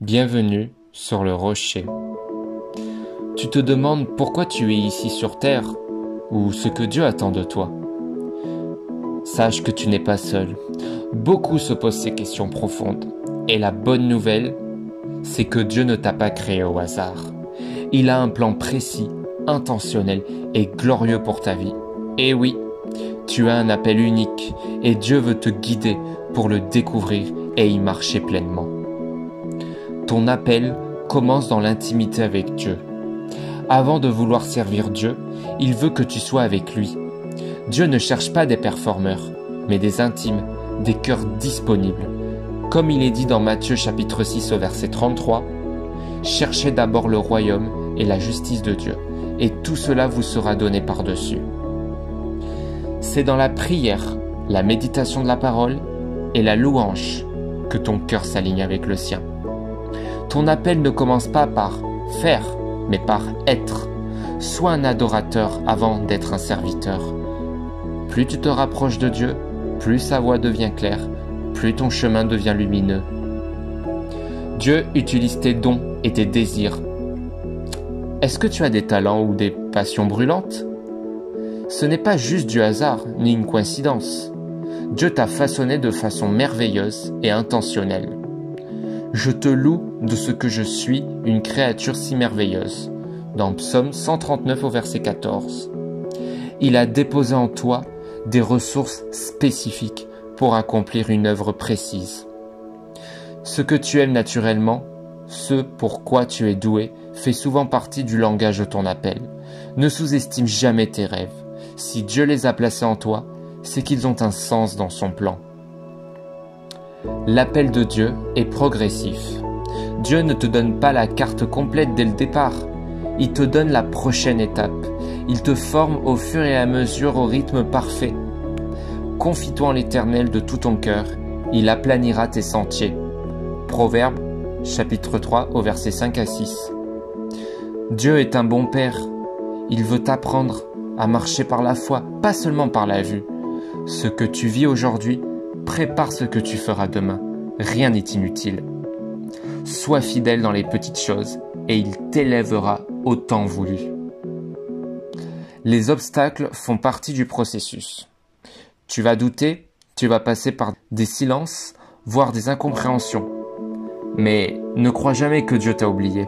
Bienvenue sur le rocher. Tu te demandes pourquoi tu es ici sur terre ou ce que Dieu attend de toi. Sache que tu n'es pas seul. Beaucoup se posent ces questions profondes. Et la bonne nouvelle, c'est que Dieu ne t'a pas créé au hasard. Il a un plan précis, intentionnel et glorieux pour ta vie. Et oui, tu as un appel unique et Dieu veut te guider pour le découvrir et y marcher pleinement. Ton appel commence dans l'intimité avec Dieu. Avant de vouloir servir Dieu, il veut que tu sois avec lui. Dieu ne cherche pas des performeurs, mais des intimes, des cœurs disponibles. Comme il est dit dans Matthieu chapitre 6 au verset 33, « Cherchez d'abord le royaume et la justice de Dieu, et tout cela vous sera donné par-dessus. » C'est dans la prière, la méditation de la parole et la louange que ton cœur s'aligne avec le sien. Ton appel ne commence pas par faire, mais par être. Sois un adorateur avant d'être un serviteur. Plus tu te rapproches de Dieu, plus sa voix devient claire, plus ton chemin devient lumineux. Dieu utilise tes dons et tes désirs. Est-ce que tu as des talents ou des passions brûlantes? Ce n'est pas juste du hasard ni une coïncidence. Dieu t'a façonné de façon merveilleuse et intentionnelle. Je te loue de ce que je suis une créature si merveilleuse. Dans Psaume 139 au verset 14. Il a déposé en toi des ressources spécifiques pour accomplir une œuvre précise. Ce que tu aimes naturellement, ce pour quoi tu es doué, fait souvent partie du langage de ton appel. Ne sous-estime jamais tes rêves. Si Dieu les a placés en toi, c'est qu'ils ont un sens dans son plan. L'appel de Dieu est progressif. Dieu ne te donne pas la carte complète dès le départ. Il te donne la prochaine étape. Il te forme au fur et à mesure au rythme parfait. Confie-toi en l'Éternel de tout ton cœur. Il aplanira tes sentiers. Proverbe, chapitre 3, au verset 5 à 6. Dieu est un bon Père. Il veut t'apprendre à marcher par la foi, pas seulement par la vue. Ce que tu vis aujourd'hui, prépare ce que tu feras demain. Rien n'est inutile. Sois fidèle dans les petites choses et il t'élèvera au temps voulu. Les obstacles font partie du processus. Tu vas douter, tu vas passer par des silences, voire des incompréhensions. Mais ne crois jamais que Dieu t'a oublié.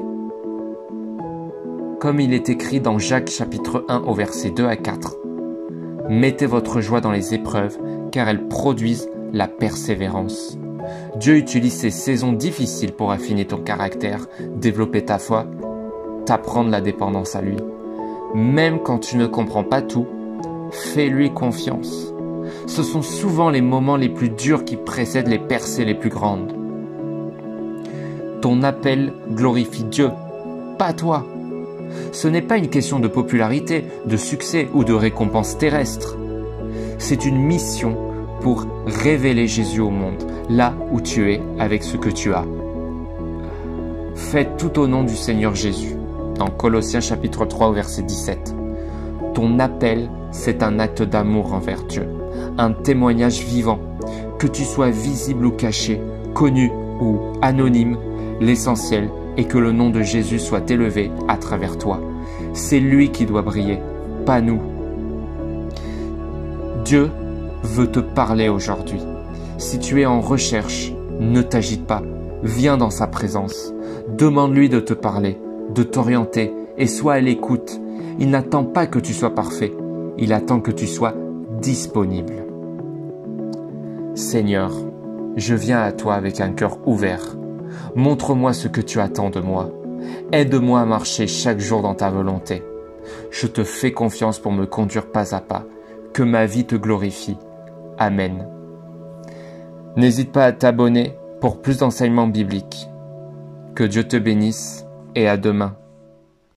Comme il est écrit dans Jacques chapitre 1 au verset 2 à 4. Mettez votre joie dans les épreuves, car elles produisent la persévérance. Dieu utilise ces saisons difficiles pour affiner ton caractère, développer ta foi, t'apprendre la dépendance à lui. Même quand tu ne comprends pas tout, fais-lui confiance. Ce sont souvent les moments les plus durs qui précèdent les percées les plus grandes. Ton appel glorifie Dieu, pas toi. Ce n'est pas une question de popularité, de succès ou de récompense terrestre. C'est une mission pour révéler Jésus au monde, là où tu es avec ce que tu as. Fais tout au nom du Seigneur Jésus, dans Colossiens chapitre 3 au verset 17. Ton appel, c'est un acte d'amour envers Dieu, un témoignage vivant. Que tu sois visible ou caché, connu ou anonyme, l'essentiel est que le nom de Jésus soit élevé à travers toi. C'est lui qui doit briller, pas nous. Dieu veut te parler aujourd'hui. Si tu es en recherche, ne t'agite pas. Viens dans sa présence. Demande-lui de te parler, de t'orienter et sois à l'écoute. Il n'attend pas que tu sois parfait. Il attend que tu sois disponible. Seigneur, je viens à toi avec un cœur ouvert. Montre-moi ce que tu attends de moi. Aide-moi à marcher chaque jour dans ta volonté. Je te fais confiance pour me conduire pas à pas. Que ma vie te glorifie. Amen. N'hésite pas à t'abonner pour plus d'enseignements bibliques. Que Dieu te bénisse et à demain.